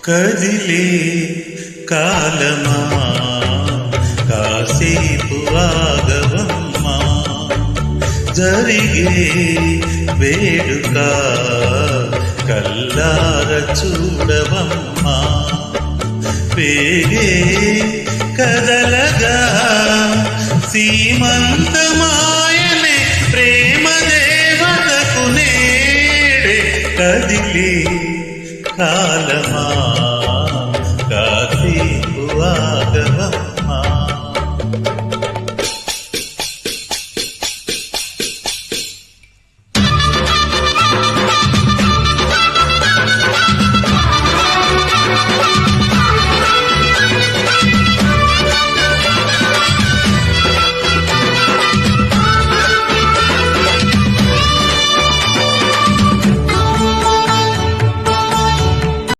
కదిలే కాలమా కాసేపు ఆగవమ్మా, జరిగే వేడుక కల్లార చూడవమ్మా. పేగే కదలగా సీమంతమాయనే ప్రేమ దేవతకు నేడే. కదిలే కాలమా